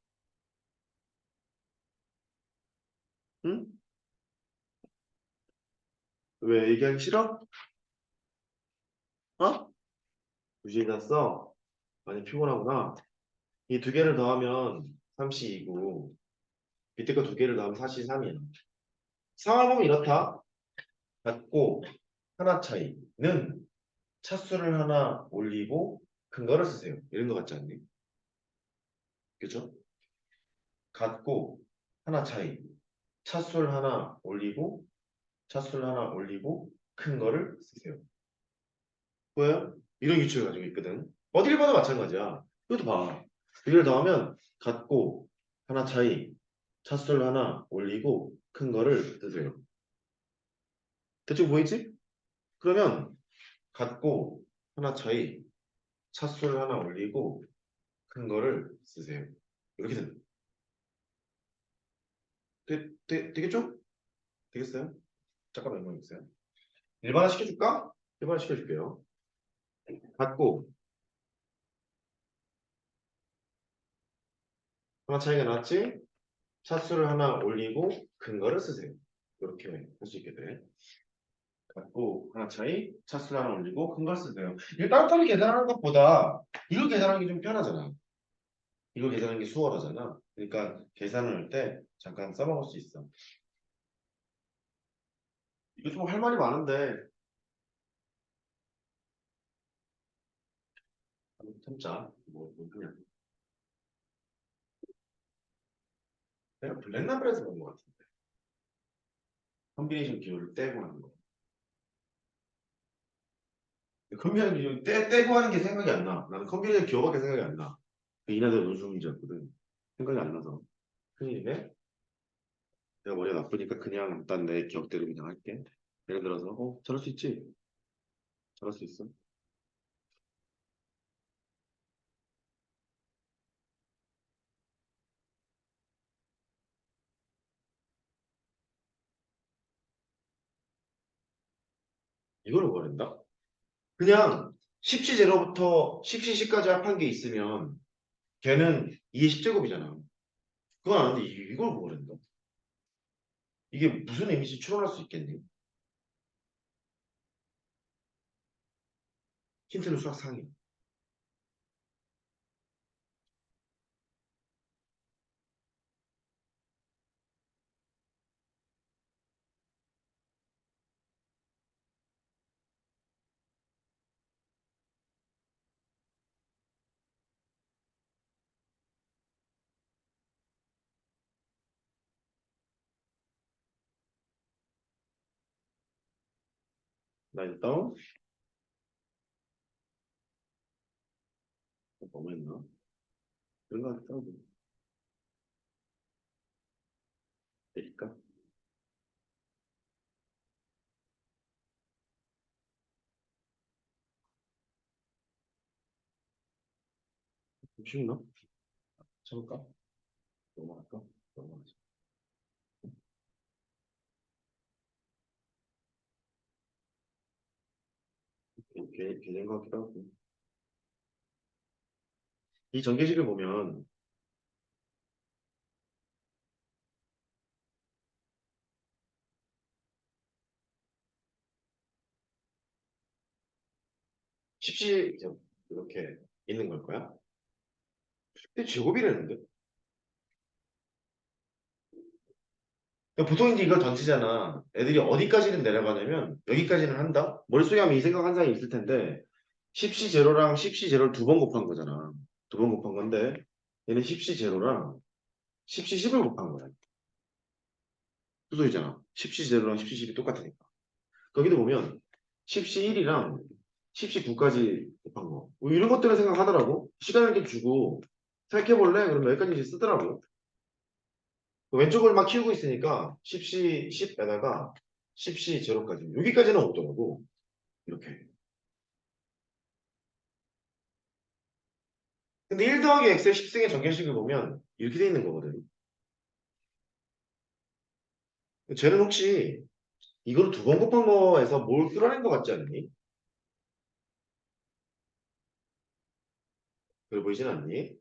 응? 왜 얘기하기 싫어? 어? 2시에 잤어? 많이 피곤하구나. 이 두 개를 더하면 3C2고 밑에 거 두 개를 더하면 4C3이야. 상황을 보면 이렇다. 같고 하나 차이는 차수를 하나 올리고 큰 거를 쓰세요. 이런 거 같지 않니? 그죠? 같고 하나 차이. 차수를 하나 올리고 차수를 하나 올리고 큰 거를 쓰세요. 보여요? 이런 규칙을 가지고 있거든. 어딜 봐도 마찬가지야. 이것도 봐. 두 개를 더하면 같고 하나 차이. 차수를 하나 올리고 큰 거를 쓰세요. 대충 보이지? 그러면 같고 하나 차이. 차수를 하나 올리고 큰 거를 쓰세요. 이렇게 됩니다. 되겠죠? 되겠어요? 잠깐만 이거 있어요. 일반화 시켜줄까? 일반화 시켜줄게요. 같고 하나 차이가 났지? 차수를 하나 올리고 큰 거를 쓰세요. 이렇게 할 수 있게 돼. 갖고 하나 차이, 차수를 하나 올리고 큰 걸 쓰세요. 이거 따로따로 계산하는 것보다 이걸 계산하는 게 좀 편하잖아. 이걸 계산하는 게 수월하잖아. 그러니까 계산을 할 때 잠깐 써먹을 수 있어. 이거 좀 할 말이 많은데 한번 참자. 뭐 그냥 내가 블랙라벨에서 본 것 같은데. 컨비네이션 기호를 떼고 하는 거. 컨비네이션 기호 떼고 하는 게 생각이 안 나. 나는 컨비네이션 기호밖에 생각이 안 나. 그 이나대 논술문제였거든. 생각이 안 나서. 큰일이네. 내가 머리가 나쁘니까 그냥 일단 내 기억대로 그냥 할게. 예를 들어서 저럴 수 있지? 저럴 수 있어. 이걸 버린다? 그냥 10시 제로부터 10시 10까지 합한 게 있으면 걔는 2의 10제곱이잖아. 그건 아는데 이걸 버린다. 이게 무슨 의미인지 추론할 수 있겠니? 힌트는 수학 상위. 라인 다운. 뭐뭐 했나? 그런 거 같기도 하고. 될까? 좀 쉽나? 쳐볼까? 넘어갈까? 넘어가자. 괜찮은 것 같기도 하고. 이 전개식을 보면 십시 이렇게 있는 걸 거야? 근데 제곱이라는데? 그러니까 보통 이제 이걸 던지잖아. 애들이 어디까지는 내려가냐면 여기까지는 한다? 머릿속에 하면 이 생각 한 사람이 있을 텐데 십시 제로랑 십시 제로를 두 번 곱한 거잖아. 두 번 곱한 건데 얘는 십시 제로랑 십시 십을 곱한 거야. 그 소리잖아. 십시 제로랑 십시 십이 똑같으니까. 거기도 보면 십시 1이랑 십시 9까지 곱한 거. 뭐 이런 것들을 생각하더라고. 시간을 좀 주고 생각해볼래? 그러면 여기까지 이제 쓰더라고. 왼쪽을 막 키우고 있으니까 십시 10에다가 십시 제로까지 여기까지는 오더라고. 이렇게. 근데 1 더하기 x의 10승의 전개식을 보면 이렇게 돼 있는 거거든. 쟤는 혹시 이거를 두 번 곱한 거에서 뭘 끌어낸 것 같지 않니? 그래 보이진 않니?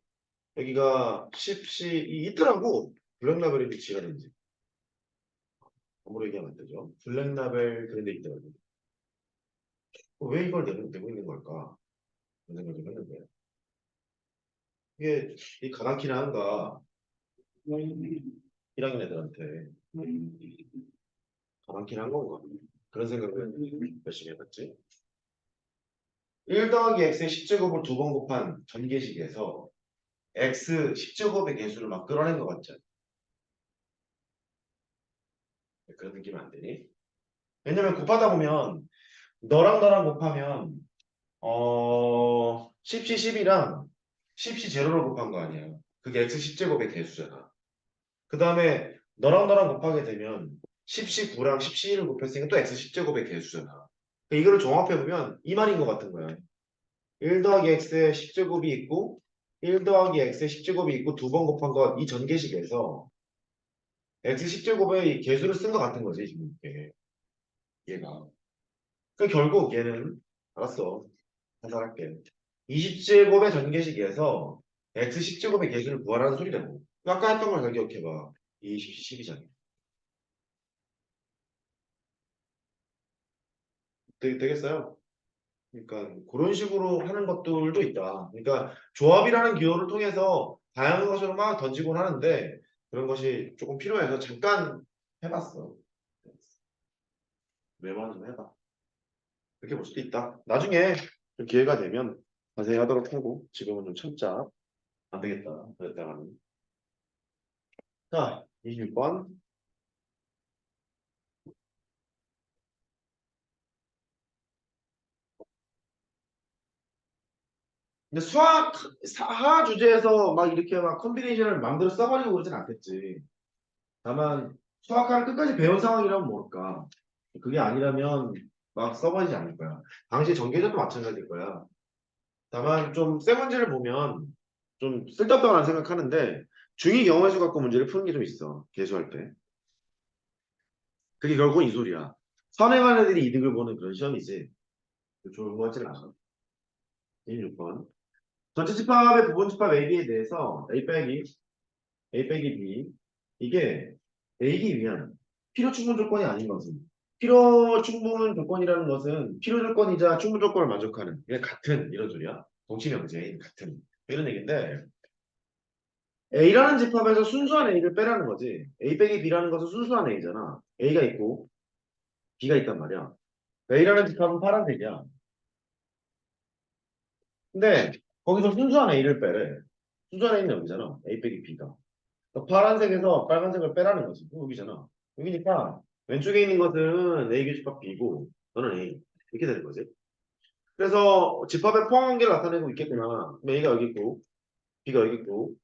여기가 십시 있더라고. 블랙라벨의 위치가 된지. 아무로 얘기하면 안 되죠. 블랙라벨 그런 데 있더라고. 왜 이걸 내고 있는 걸까? 그런 생각을 좀 했는데. 이게 이 가당키나 한가 1학년 애들한테 가당키나 한 건가? 그런 생각을 열심히 해봤지. 1 더하기 x의 10제곱을 두 번 곱한 전개식에서 x 10제곱의 개수를 막 끌어낸 것 같지 않아? 그런 느낌 안 되니? 왜냐면 곱하다 보면 너랑 너랑 곱하면 10시 10이랑 10시 제로를 곱한 거 아니야. 그게 x 10제곱의 개수잖아. 그 다음에 너랑 너랑 곱하게 되면 10시 9랑 10시 1을 곱했으니까 또 x 10제곱의 개수잖아. 이거를 종합해보면 이 말인 것 같은 거야. 1 더하기 x의 10제곱이 있고 1 더하기 x의 10제곱이 있고 두 번 곱한 것 이 전개식에서 x 10제곱의 개수를 쓴 것 같은 거지 지금 이게 얘가. 그러니까 결국 얘는 알았어. 해설할게. 20제곱의 전개식에서 x 10제곱의 개수를 구하라는 소리라고. 아까 했던 걸 잘 기억해봐. 20, 12잖아. 되겠어요? 그러니까 그런 식으로 하는 것들도 있다. 그러니까 조합이라는 기호를 통해서 다양한 것으로 막 던지곤 하는데 그런 것이 조금 필요해서 잠깐 해봤어. 매번 좀 해봐. 그렇게 볼 수도 있다. 나중에 좀 기회가 되면 자세히 하도록 하고 지금은 좀 참자. 안 되겠다. 그랬다가는. 자, 26번. 근데 수학 하나 주제에서 막 이렇게 막 컨비네이션을 마음대로 써버리고 그러진 않겠지. 다만 수학과를 끝까지 배운 상황이라면 모를까. 그게 아니라면 막 써버리지 않을 거야. 당시 전개자도 마찬가지일 거야. 다만 좀 세 문제를 보면 좀 쓸데없다고 생각하는데 중위 경우의 수 갖고 문제를 푸는 게 좀 있어. 계수할 때. 그게 결국은 이 소리야. 선행한 애들이 이득을 보는 그런 시험이지. 좋은 거 같지는 않아. 26번. 전체 집합의 부분 집합 AB에 대해서 A 빼기 B 이게 A이기 위한 필요 충분 조건이 아닌 것은 필요 충분 조건이라는 것은 필요 조건이자 충분 조건을 만족하는 이게 같은 이런 소리야. 동치 명제인 같은 이런 얘기인데 A라는 집합에서 순수한 A를 빼라는 거지. A 빼기 B라는 것은 순수한 A잖아. A가 있고 B가 있단 말이야. A라는 집합은 파란색이야. 근데 거기서 순수한 A를 빼래. 순수한 A는 여기잖아. A 빼기 B가. 파란색에서 빨간색을 빼라는 거지. 여기잖아. 여기니까 왼쪽에 있는 것은 A 교집합 B고 너는 A. 이렇게 되는 거지. 그래서 집합의 포함관계를 나타내고 있겠구나. A가 여기 있고 B가 여기 있고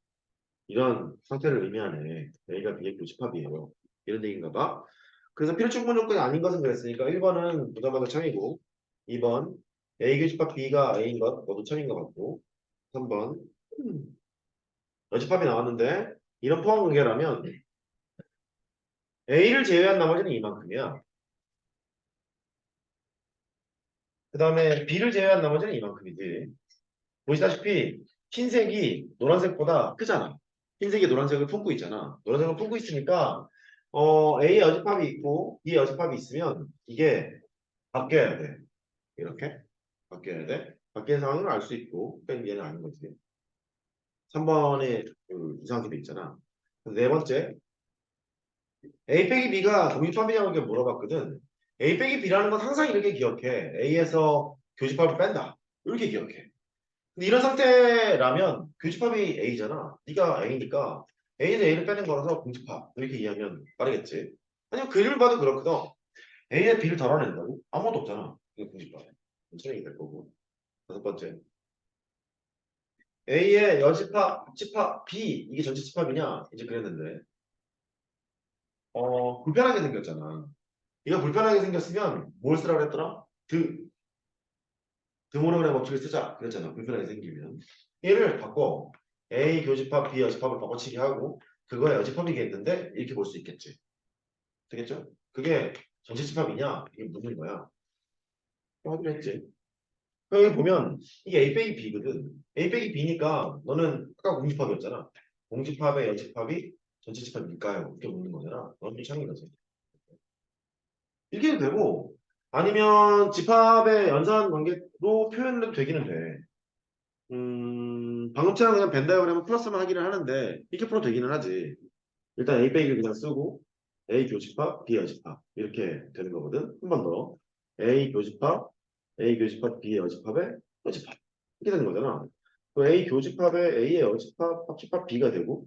이런 상태를 의미하네. A가 B의 교집합이에요. 이런 얘기인가 봐. 그래서 필요충분 조건이 아닌 것은 그랬으니까 1번은 부담받아 참이고 2번 A 교집합 B가 A인 것 너도 참인 것 같고 3번 여집합이 나왔는데 이런 포함관계라면 A를 제외한 나머지는 이만큼이야. 그 다음에 B를 제외한 나머지는 이만큼이지. 보시다시피 흰색이 노란색보다 크잖아. 흰색이 노란색을 품고 있잖아. 노란색을 품고 있으니까 A의 여집합이 있고 B의 여집합이 있으면 이게 바뀌어야 돼. 이렇게 바뀌어야 돼. 바뀌는 상황을 알 수 있고 그러니까 얘는 아닌 거지. 3번에 그 이상하게 돼 있잖아. 네 번째 A 빼기 B가 공집합이냐고 이렇게 물어봤거든. A 빼기 B라는 건 항상 이렇게 기억해. A에서 교집합을 뺀다. 이렇게 기억해. 근데 이런 상태라면 교집합이 A잖아. 네가 A니까 A에서 A를 빼는 거라서 공집합. 이렇게 이해하면 빠르겠지. 아니면 그림을 봐도 그렇거든. A에 B를 덜어낸다고? 아무것도 없잖아. 이게 공집합. 천천히 될 거고. 다섯 번째. A의 여집합, 합집합, B. 이게 전체 집합이냐? 이제 그랬는데. 불편하게 생겼잖아. 이거 불편하게 생겼으면 뭘 쓰라고 그랬더라? 드모노그램 법칙을 쓰자. 그랬잖아. 불편하게 생기면. 얘를 바꿔. A 교집합, B 여집합을 바꿔치기 하고 그거의 여집합이겠는데 이렇게 볼 수 있겠지. 되겠죠? 그게 전체 집합이냐? 이게 묻는 거야. 하기로 했지. 여기 보면 이게 A 빼기 B거든. A 빼기 B니까 너는 아까 공집합이었잖아. 공집합의 여집합이 전체 집합일까요? 이렇게 묻는 거잖아. 너는 이상인 거지. 이렇게 해도 되고 아니면 집합의 연산 관계로 표현해도 되기는 돼. 방금처럼 그냥 벤다이어그램은 플러스만 하기는 하는데 이렇게 풀어도 되기는 하지. 일단 A 빼기를 그냥 쓰고 A 교집합, B 여집합 이렇게 되는 거거든. 한 번 더. A 교집합, A 교집합, B의 여집합의 여집합 이렇게 되는 거잖아. 그 A 교집합의 A의 여집합, 합집합 B가 되고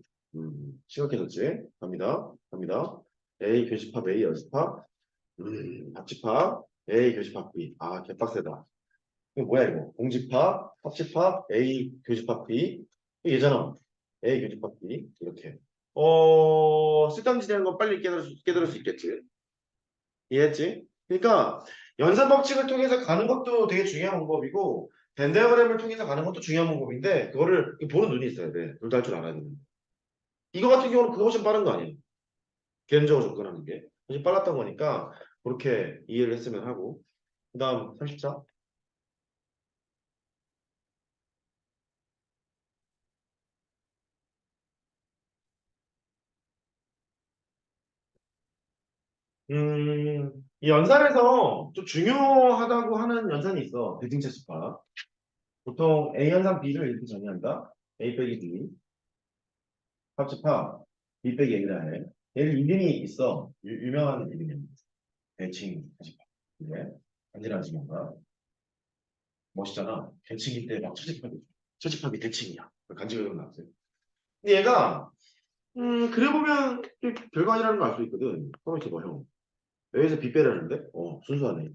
심각해졌지? 갑니다. 갑니다. A 교집합, A 여집합 합집합 A 교집합 B. 아 개빡세다. 이거 뭐야 이거? 공집합, 합집합, A 교집합 B. 이거 얘잖아. A 교집합 B. 이렇게. 쓸데없이 되는 건 빨리 깨달을 수 있겠지. 이해했지? 그러니까 연산 법칙을 통해서 가는 것도 되게 중요한 방법이고 벤 다이어그램을 통해서 가는 것도 중요한 방법인데 그거를 보는 눈이 있어야 돼. 둘 다 할 줄 알아야 되는데. 이거 같은 경우는 그거 훨씬 빠른 거 아니야? 개인적으로 접근하는 게. 훨씬 빨랐던 거니까 그렇게 이해를 했으면 하고. 그 다음 34. 이 연산에서 좀 중요하다고 하는 연산이 있어. 대칭체수파. 보통 A 연산 B를 이렇게 정의한다. A 빼기 B. 합집합. B 빼기 A라 해. 얘를 이름이 있어. 유명한 이름이야. 대칭체수파. 이게 아니라지 뭔가. 멋있잖아. 대칭일 때 막 처집합이. 처집합이 대칭이야. 간지가 나왔어요. 근데 얘가, 그래 보면 별거 아니라는 걸 알 수 있거든. 가만 있어봐, 형. A에서 B 빼라는데? 순수하네.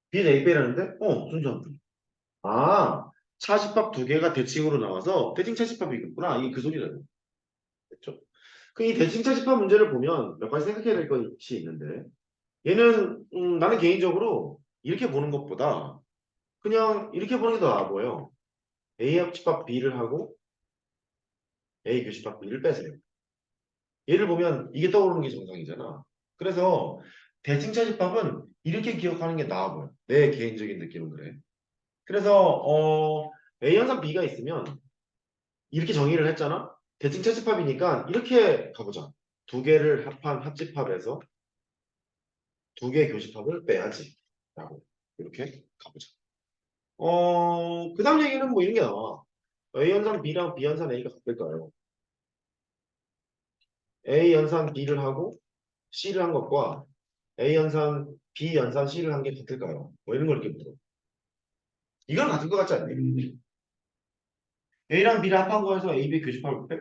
B는 A 빼라는데? 순수하네. 아, 차집합 두 개가 대칭으로 나와서 대칭 차집합이 있겠구나. 이게 그 소리라요. 그렇죠? 그 이 대칭 차집합 문제를 보면 몇 가지 생각해야 될 것이 있는데 얘는 나는 개인적으로 이렇게 보는 것보다 그냥 이렇게 보는 게 더 나아 보여. A 합집합 B를 하고 A 교집합 B를 빼세요. 얘를 보면 이게 떠오르는 게 정상이잖아. 그래서 대칭 차집합은 이렇게 기억하는 게 나아 보여. 내 개인적인 느낌은 그래. 그래서 A 현상 B가 있으면 이렇게 정의를 했잖아. 대칭 채집합이니까 이렇게 가보자. 두 개를 합한 합집합에서 두 개의 교집합을 빼야지. 라고 이렇게 가보자. 그 다음 얘기는 뭐 이런 게 나와. A 현상 B랑 B 현상 A가 같을까요? A 현상 B를 하고 C를 한 것과 A 현상 B 현상 C를 한 게 같을까요? 뭐 이런 걸 이렇게 물어. 이건 같은 것 같지 않니? A랑 B를 합한 거에서 A, B 교집합을 빼?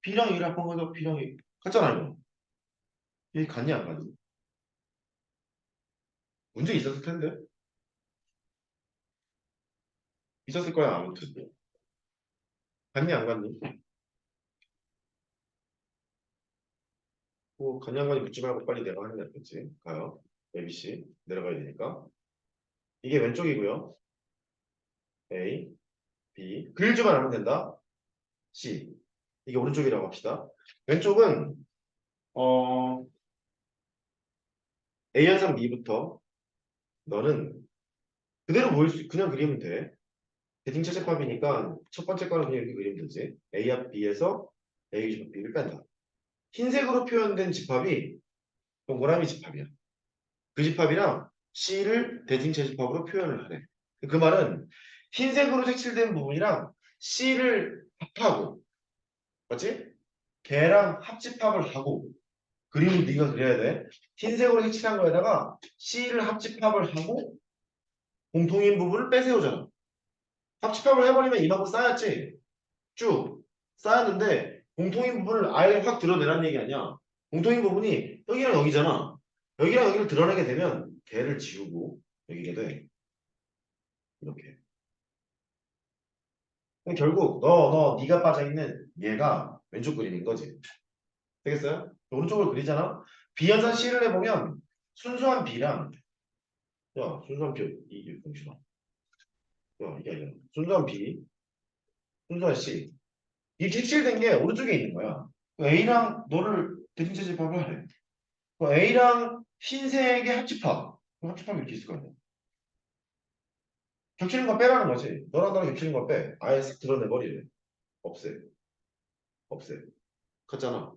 B랑 A를 합한 거에서 B랑 A 같잖아요. 이게 같냐 안 같니? 문제 있었을 텐데. 있었을 거야 아무튼. 갔니 안 갔니? 뭐 갔니 안 갔니 묻지 말고 빨리 내가 하는 게 낫겠지. 가요. ABC 내려가야 되니까. 이게 왼쪽이고요. A, B 그릴줄만 알면 된다. C 이게 오른쪽이라고 합시다. 왼쪽은 어 A 현상 B부터 너는 그대로 보일 수 그냥 그리면 돼. 대칭 채집합이니까 첫 번째 거는 그냥 이렇게 그리면 되지. A와 B에서 A 집 B를 뺀다. 흰색으로 표현된 집합이 동그라미 집합이야. 그 집합이랑 C를 대칭 채집합으로 표현을 하래. 그 말은 흰색으로 색칠된 부분이랑 C를 합하고 맞지? 걔랑 합집합을 하고 그림을 네가 그려야 돼. 흰색으로 색칠한 거에다가 C를 합집합을 하고 공통인 부분을 빼세우잖아. 합집합을 해버리면 이만큼 쌓였지? 쭉 쌓였는데 공통인 부분을 아예 확 드러내라는 얘기 아니야. 공통인 부분이 여기랑 여기잖아. 여기랑 여기를 드러내게 되면 걔를 지우고 여기게 돼. 이렇게. 그럼 결국 네가 빠져있는 얘가 왼쪽 그림인 거지. 되겠어요? 오른쪽을 그리잖아. B현상 C를 해보면 순수한 B랑 순수한 B 이게 공식아. 이게 아니라 순수한 B, 순수한 C 이 객실된 게 오른쪽에 있는 거야. A랑 너를 대칭 채집합을 하래. A랑 흰색의 합집합. 합집합이 이렇게 있을 거 아니야. 겹치는 거 빼라는 거지. 너랑 나랑 겹치는 거 빼. 아예 싹 드러내버리래. 없애. 없애. 갔잖아.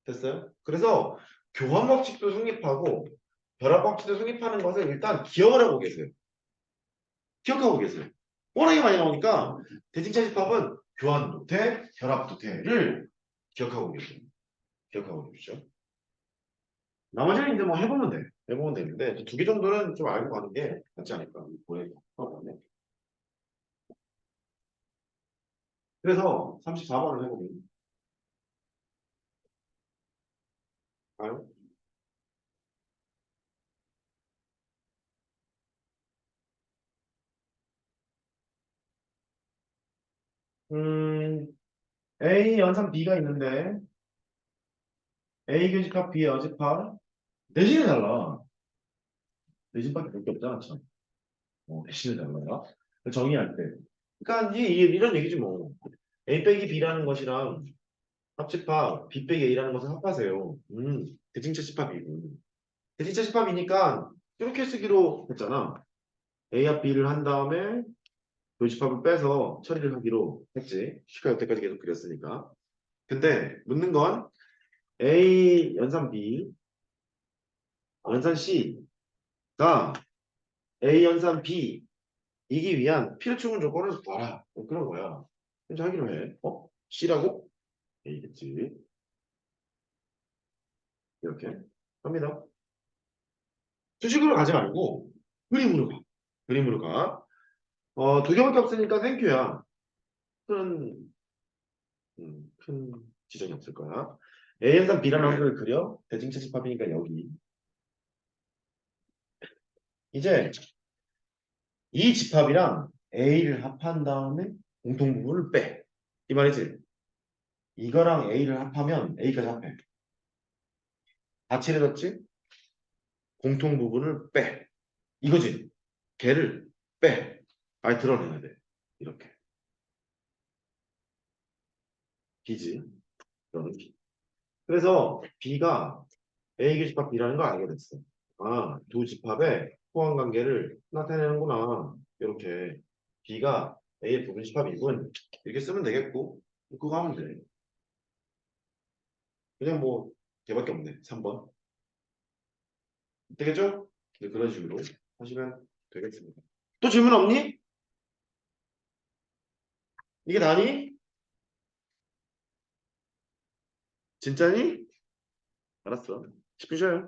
됐어요? 그래서 교환 법칙도 성립하고 결합 법칙도 성립하는 것을 일단 기억을 하고 계세요. 기억하고 계세요. 워낙에 많이 나오니까 대칭 채집합은 교환도 돼, 결합도 돼를 기억하고 계세요. 기억하고 계시죠? 나머지는 이제 뭐 해보면 돼. 해보면 되는데 두 개 정도는 좀 알고 가는 게 낫지 않을까. 보내고. 그래서 34번을 해보면 아요? 음, A 연산 B가 있는데 A 교집합 B 여집합 내신이 달라. 내신밖에 볼 게 없잖아 참. 내신이 달라요. 정의할 때. 그러니까 이런 얘기지 뭐. A 빼기 B라는 것이랑 합집합 B 빼기 A라는 것을 합하세요. 대칭채집합이고. 대칭채집합이니까 이렇게 쓰기로 했잖아. A와 B를 한 다음에 교집합을 빼서 처리를 하기로 했지. 시가 여태까지 계속 그렸으니까. 근데 묻는 건 A 연산 B, 연산 C가 A 연산 B 이기 위한 필요충분 조건을 봐라. 그런 거야. 현재 하기로 해. C라고? A겠지. 이렇게 합니다. 수식으로 가지 말고 그림으로 가. 그림으로 가. 두 개밖에 없으니까 땡큐야. 큰, 큰 지장이 없을 거야. A 연산 B라는 함수를 그려. 대칭채집합이니까 여기. 이제 이 집합이랑 A를 합한 다음에 공통 부분을 빼. 이 말이지. 이거랑 A를 합하면 A까지 합해. 다 칠해졌지? 공통 부분을 빼. 이거지. 걔를 빼. 아예 드러내야 돼. 이렇게. B지. 너는 B. 그래서 B가 A 집합 B라는 걸 알게 됐어. 아, 두 집합의 호환 관계를 나타내는구나. 이렇게. B가 A의 부분 집합이군. 이렇게 쓰면 되겠고. 그거 하면 돼. 그냥 뭐 걔밖에 없네. 3번. 되겠죠? 네, 그런 식으로 하시면 되겠습니다. 또 질문 없니? 이게 다니? 진짜니? 알았어. 10분 쉬어요.